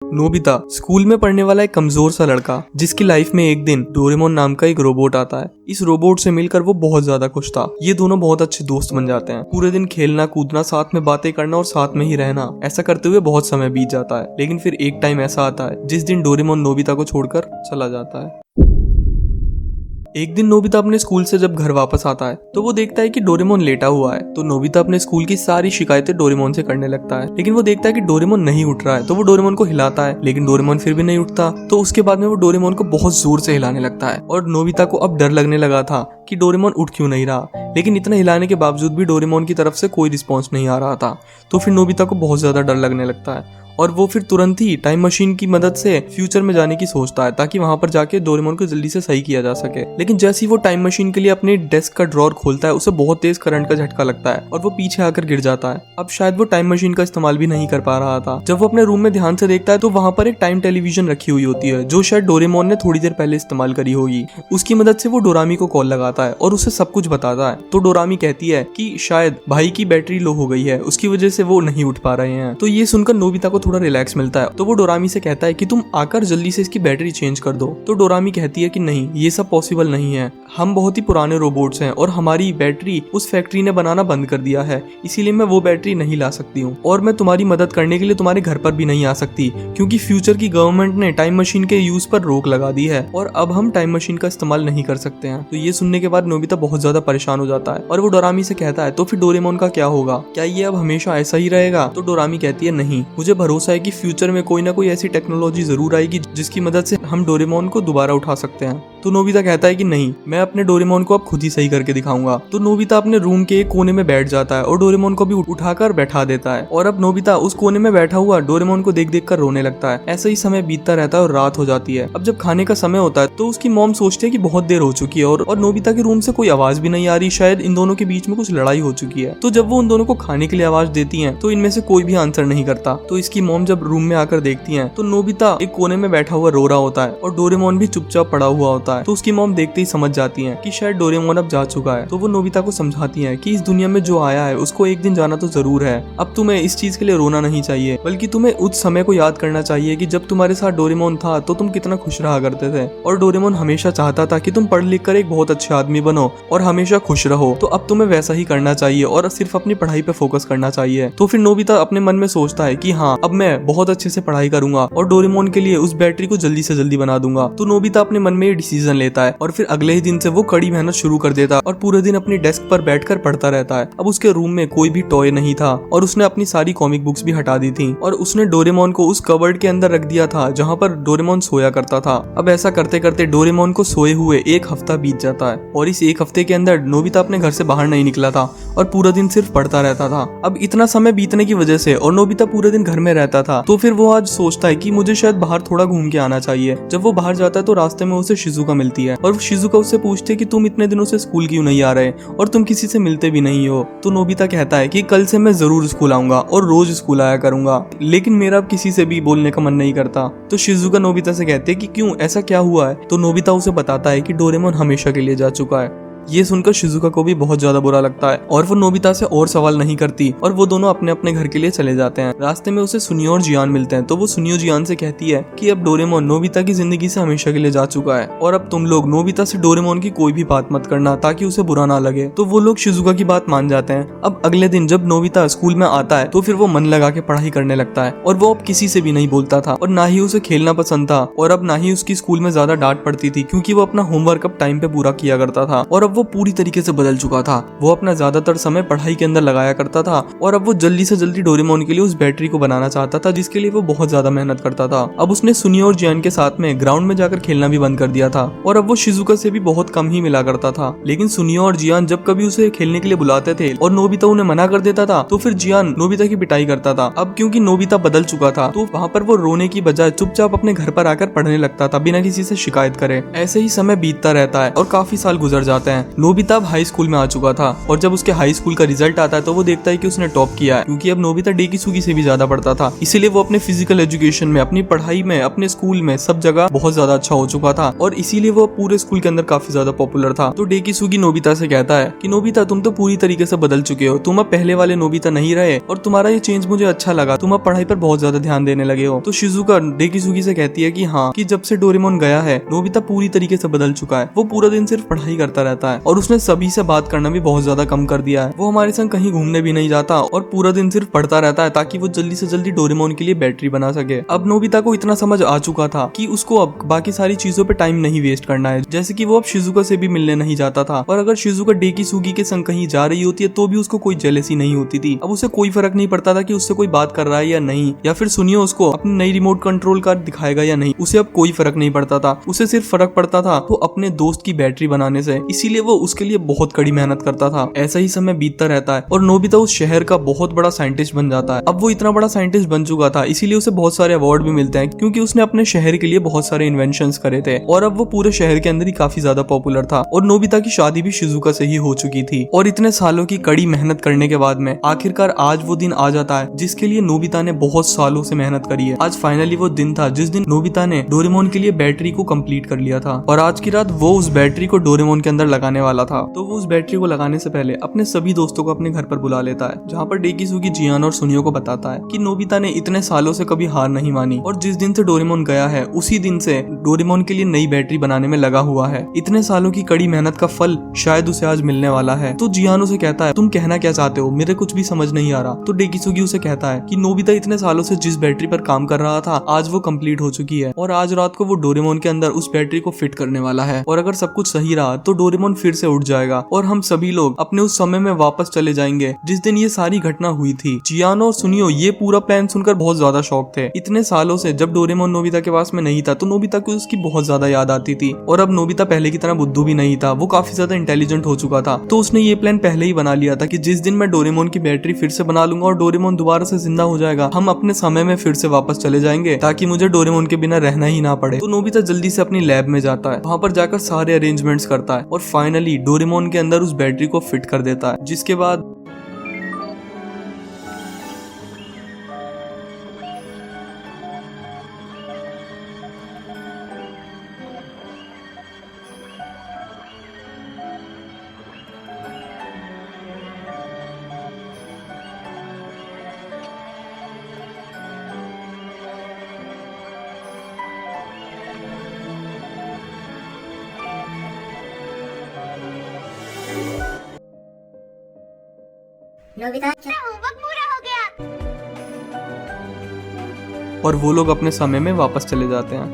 Nobita school में पढ़ने वाला एक कमजोर सा लड़का, जिसकी लाइफ में एक दिन डोरेमोन नाम का एक रोबोट आता है। इस रोबोट से मिलकर वो बहुत ज्यादा खुश था। ये दोनों बहुत अच्छे दोस्त बन जाते हैं। पूरे दिन खेलना कूदना, साथ में बातें करना और साथ में ही रहना, ऐसा करते हुए बहुत समय बीत जाता है। लेकिन फिर एक टाइम ऐसा आता है जिस दिन डोरेमोन नोबिता को छोड़कर चला जाता है। एक दिन नोबिता अपने स्कूल से जब घर वापस आता है तो वो देखता है कि डोरेमोन लेटा हुआ है। तो नोबिता अपने स्कूल की सारी शिकायतें डोरेमोन से करने लगता है। लेकिन वो देखता है कि डोरेमोन नहीं उठ रहा है, तो वो डोरेमोन को हिलाता है, लेकिन डोरेमोन फिर भी नहीं उठता। तो उसके बाद में वो डोरेमोन को बहुत जोर से हिलाने लगता है और नोबिता को अब डर लगने लगा था कि डोरेमोन उठ क्यों नहीं रहा। लेकिन इतना हिलाने के बावजूद भी डोरेमोन की तरफ से कोई रिस्पॉन्स नहीं आ रहा था। तो फिर नोबिता को बहुत ज्यादा डर लगने लगता है और वो फिर तुरंत ही टाइम मशीन की मदद से फ्यूचर में जाने की सोचता है, ताकि वहां पर जाके डोरेमोन को जल्दी से सही किया जा सके। लेकिन जैसे ही वो टाइम मशीन के लिए अपने डेस्क का ड्रॉर खोलता है, उसे बहुत तेज करंट का झटका लगता है और वो पीछे आकर गिर जाता है। अब शायद वो टाइम मशीन का इस्तेमाल भी नहीं कर पा रहा था। जब वो अपने रूम में ध्यान से देखता है तो वहां पर एक टाइम टेलीविजन रखी हुई होती है, जो शायद डोरेमोन ने थोड़ी देर पहले इस्तेमाल करी होगी। उसकी मदद से वो डोरामी को कॉल लगाता है और उसे सब कुछ बताता है। तो डोरामी कहती है कि शायद भाई की बैटरी लो हो गई है, उसकी वजह से वो नहीं उठ पा रहे हैं। तो ये सुनकर नोबिता को थोड़ा रिलैक्स मिलता है। तो वो डोरामी से कहता है कि तुम आकर जल्दी से इसकी बैटरी चेंज कर दो। तो डोरामी कहती है कि नहीं, ये सब पॉसिबल नहीं है। हम बहुत ही पुराने रोबोट्स हैं और हमारी बैटरी उस फैक्ट्री ने बनाना बंद कर दिया है, इसीलिए मैं वो बैटरी नहीं ला सकती हूँ और मैं तुम्हारी मदद करने के लिए तुम्हारे घर पर भी नहीं आ सकती, क्योंकि फ्यूचर की गवर्नमेंट ने टाइम मशीन के यूज पर रोक लगा दी है और अब हम टाइम मशीन का इस्तेमाल नहीं कर सकते हैं। तो ये सुनने के बाद नोबिता बहुत ज्यादा परेशान हो जाता है और वो डोरामी से कहता है तो फिर डोरेमोन का क्या होगा, क्या ये अब हमेशा ऐसा ही रहेगा? तो डोरामी कहती है नहीं, मुझे भरोसा है कि फ्यूचर में कोई ना कोई ऐसी टेक्नोलॉजी जरूर आएगी जिसकी मदद से हम डोरेमोन को दोबारा उठा सकते हैं। तो नोबिता कहता है कि नहीं, मैं अपने डोरेमोन को अब खुद ही सही करके दिखाऊंगा। तो नोबिता अपने रूम के एक कोने में बैठ जाता है और डोरेमोन को भी उठाकर बैठा देता है। और अब नोबिता उस कोने में बैठा हुआ डोरेमोन को देख देख कर रोने लगता है। ऐसे ही समय बीतता रहता है और रात हो जाती है। अब जब खाने का समय होता है तो उसकी मॉम सोचती है कि बहुत देर हो चुकी है और नोबिता के रूम से कोई आवाज भी नहीं आ रही, शायद इन दोनों के बीच में कुछ लड़ाई हो चुकी है। तो जब वो उन दोनों को खाने के लिए आवाज देती है तो इनमें से कोई भी आंसर नहीं करता। तो इसकी मॉम जब रूम में आकर देखती है तो नोबिता एक कोने में बैठा हुआ रो रहा होता है और डोरेमोन भी चुपचाप पड़ा हुआ होता है। तो उसकी मॉम देखते ही समझ जाती है कि शायद डोरेमोन अब जा चुका है। तो वो नोबिता को समझाती है कि इस दुनिया में जो आया है उसको एक दिन जाना तो जरूर है। अब तुम्हें इस चीज के लिए रोना नहीं चाहिए, बल्कि तुम्हें उस समय को याद करना चाहिए कि जब तुम्हारे साथ डोरेमोन था तो तुम कितना खुश रहा करते थे और डोरेमोन हमेशा चाहता था कि तुम पढ़ लिख कर एक बहुत अच्छे आदमी बनो और हमेशा खुश रहो। तो अब तुम्हें वैसा ही करना चाहिए और सिर्फ अपनी पढ़ाई पे फोकस करना चाहिए। तो फिर नोबिता अपने मन में सोचता है कि हाँ, अब मैं बहुत अच्छे से पढ़ाई करूंगा और डोरेमोन के लिए उस बैटरी को जल्दी से जल्दी बना दूंगा। तो नोबिता अपने मन में ये डिसीजन लेता है और फिर अगले ही दिन से वो कड़ी मेहनत शुरू कर देता है और पूरे दिन अपनी डेस्क पर बैठकर पढ़ता रहता है। अब उसके रूम में कोई भी टॉय नहीं था और उसने अपनी सारी कॉमिक बुक्स भी हटा दी थी और उसने डोरेमोन को उस कबर्ड के अंदर रख दिया था जहाँ पर डोरेमोन सोया करता था। अब ऐसा करते करते डोरेमोन को सोए हुए एक हफ्ता बीत जाता है और इस एक हफ्ते के अंदर नोबिता अपने घर से बाहर नहीं निकला था और पूरा दिन सिर्फ पढ़ता रहता था। अब इतना समय बीतने की वजह से और नोबिता पूरे दिन घर में रहता था, तो फिर वो आज सोचता है कि मुझे शायद बाहर थोड़ा घूम के आना चाहिए। जब वो बाहर जाता है तो रास्ते में उसे शिजुका मिलती है और शिजुका उससे पूछती है कि तुम इतने दिनों से स्कूल क्यों नहीं आ रहे और तुम किसी से मिलते भी नहीं हो। तो नोबिता कहता है कि कल से मैं जरूर स्कूल आऊंगा और रोज स्कूल आया करूंगा, लेकिन मेरा अब किसी से भी बोलने का मन नहीं करता। तो शिजुका नोबिता से कहते हैं कि क्यों, ऐसा क्या हुआ है? तो नोबिता उसे बताता है कि डोरेमोन हमेशा के लिए जा चुका है। ये सुनकर शिजुका को भी बहुत ज्यादा बुरा लगता है और वो नोबिता से और सवाल नहीं करती और वो दोनों अपने अपने घर के लिए चले जाते हैं। रास्ते में उसे सुनियो और जियान मिलते हैं। तो वो सुनियो जियान से कहती है कि अब डोरेमोन नोबिता की जिंदगी से हमेशा के लिए जा चुका है और अब तुम लोग नोबिता से डोरेमोन की कोई भी बात मत करना ताकि उसे बुरा ना लगे। तो वो लोग शिजुका की बात मान जाते हैं। अब अगले दिन जब नोबिता स्कूल में आता है तो फिर वो मन लगा के पढ़ाई करने लगता है और वो अब किसी से भी नहीं बोलता था और ना ही उसे खेलना पसंद था और अब ना ही उसकी स्कूल में ज्यादा डांट पड़ती थी, क्योंकि वो अपना होमवर्क अब टाइम पे पूरा किया करता था और अब वो पूरी तरीके से बदल चुका था। वो अपना ज्यादातर समय पढ़ाई के अंदर लगाया करता था और अब वो जल्दी से जल्दी डोरेमोन के लिए उस बैटरी को बनाना चाहता था, जिसके लिए वो बहुत ज्यादा मेहनत करता था। अब उसने सुनियो और जियान के साथ में ग्राउंड में जाकर खेलना भी बंद कर दिया था और अब वो शिजुका से भी बहुत कम ही मिला करता था। लेकिन सुनियो और जियान जब कभी उसे खेलने के लिए बुलाते थे और नोबिता उन्हें मना कर देता था तो फिर जियान नोबिता की पिटाई करता था। अब क्योंकि नोबिता बदल चुका था तो वहाँ पर वो रोने की बजाय चुपचाप अपने घर पर आकर पढ़ने लगता था बिना किसी से शिकायत करे। ऐसे ही समय बीतता रहता है और काफी साल गुजर जाते हैं हैं। नोबिता अब हाई स्कूल में आ चुका था और जब उसके हाई स्कूल का रिजल्ट आता है तो वो देखता है कि उसने टॉप किया है, क्योंकि अब नोबिता डेकिसुगी से भी ज्यादा पढ़ता था। इसीलिए वो अपने फिजिकल एजुकेशन में, अपनी पढ़ाई में, अपने स्कूल में सब जगह बहुत ज्यादा अच्छा हो चुका था और इसीलिए वो पूरे स्कूल के अंदर काफी ज्यादा पॉपुलर था। तो डेकिसुगी नोबिता से कहता है कि नोबिता तुम तो पूरी तरीके से बदल चुके हो, तुम अब पहले वाले नोबिता नहीं रहे और तुम्हारा ये चेंज मुझे अच्छा लगा, तुम अब पढ़ाई पर बहुत ज्यादा ध्यान देने लगे हो। तो शिजुका डेकिसुगी से कहती है कि हाँ, कि जब से डोरेमोन गया है नोबिता पूरी तरीके से बदल चुका है, वो पूरा दिन सिर्फ पढ़ाई करता रहता है और उसने सभी से बात करना भी बहुत ज्यादा कम कर दिया है। वो हमारे संग कहीं घूमने भी नहीं जाता और पूरा दिन सिर्फ पढ़ता रहता है ताकि वो जल्दी से जल्दी डोरेमोन के लिए बैटरी बना सके। अब नोबिता को इतना समझ आ चुका था कि उसको अब बाकी सारी चीजों पे टाइम नहीं वेस्ट करना है, जैसे कि वो अब शिजुका से भी मिलने नहीं जाता था और अगर शिजुका डेकिसुगी के संग कहीं जा रही होती है तो भी उसको कोई जेलसी नहीं होती थी। अब उसे कोई फर्क नहीं पड़ता था कि उससे कोई बात कर रहा है या नहीं, या फिर सुनियो उसको अपनी नई रिमोट कंट्रोल कार दिखाएगा या नहीं, उसे अब कोई फर्क नहीं पड़ता था। उसे सिर्फ फर्क पड़ता था तो अपने दोस्त की बैटरी बनाने से, इसीलिए वो उसके लिए बहुत कड़ी मेहनत करता था। ऐसा ही समय बीतता रहता है और नोबिता उस शहर का बहुत बड़ा साइंटिस्ट बन जाता है। अब वो इतना बड़ा साइंटिस्ट बन चुका था इसीलिए उसे बहुत सारे अवार्ड भी मिलते हैं, क्योंकि उसने अपने शहर के लिए बहुत सारे इन्वेंशंस करे थे और अब वो पूरे शहर के अंदर ही काफी ज्यादा पॉपुलर था। और नोबिता की शादी भी शिजुका से ही हो चुकी थी और इतने सालों की कड़ी मेहनत करने के बाद में आखिरकार आज वो दिन आ जाता है जिसके लिए नोबिता ने बहुत सालों से मेहनत करी है। आज फाइनली वो दिन था जिस दिन नोबिता ने डोरेमोन के लिए बैटरी को कंप्लीट कर लिया था और आज की रात वो उस बैटरी को डोरेमोन के अंदर लगाने वाला था। तो वो उस बैटरी को लगाने से पहले अपने सभी दोस्तों को अपने घर पर बुला लेता है, जहाँ पर डेकिसुगी जियान और सुनियो को बताता है कि नोबिता ने इतने सालों से कभी हार नहीं मानी और जिस दिन से डोरेमोन गया है उसी दिन से डोरेमोन के लिए नई बैटरी बनाने में लगा हुआ है। इतने सालों की कड़ी मेहनत का फल शायद उसे आज मिलने वाला है। तो जियान उसे कहता है, तुम कहना क्या चाहते हो, मेरे कुछ भी समझ नहीं आ रहा। तो डेकिसुगी उसे कहता है कि नोबिता इतने सालों से जिस बैटरी पर काम कर रहा था आज वो कंप्लीट हो चुकी है और आज रात को वो डोरेमोन के अंदर उस बैटरी को फिट करने वाला है और अगर सब कुछ सही रहा तो डोरेमोन फिर से उठ जाएगा और हम सभी लोग अपने उस समय में वापस चले जाएंगे जिस दिन ये सारी घटना हुई थी। जियानो और सुनियो ये पूरा प्लान सुनकर बहुत ज्यादा शॉक थे। इतने सालों से जब डोरेमोन नोबिता के पास में नहीं था तो नोबिता को उसकी बहुत ज्यादा याद आती थी और अब नोबिता पहले की तरह बुद्धू भी नहीं था, वो काफी ज्यादा इंटेलिजेंट हो चुका था। तो उसने ये प्लान पहले ही बना लिया था कि जिस दिन मैं डोरेमोन की बैटरी फिर से बना लूंगा और डोरेमोन दोबारा से जिंदा हो जाएगा, हम अपने समय में फिर से वापस चले जाएंगे ताकि मुझे डोरेमोन के बिना रहना ही ना पड़े। तो नोबिता जल्दी से अपनी लैब में जाता है, वहाँ पर जाकर सारे अरेंजमेंट्स करता है और फाइनली डोरेमोन के अंदर उस बैटरी को फिट कर देता है, जिसके बाद नोबिता होमवर्क पूरा हो गया। और वो लोग अपने समय में वापस चले जाते हैं।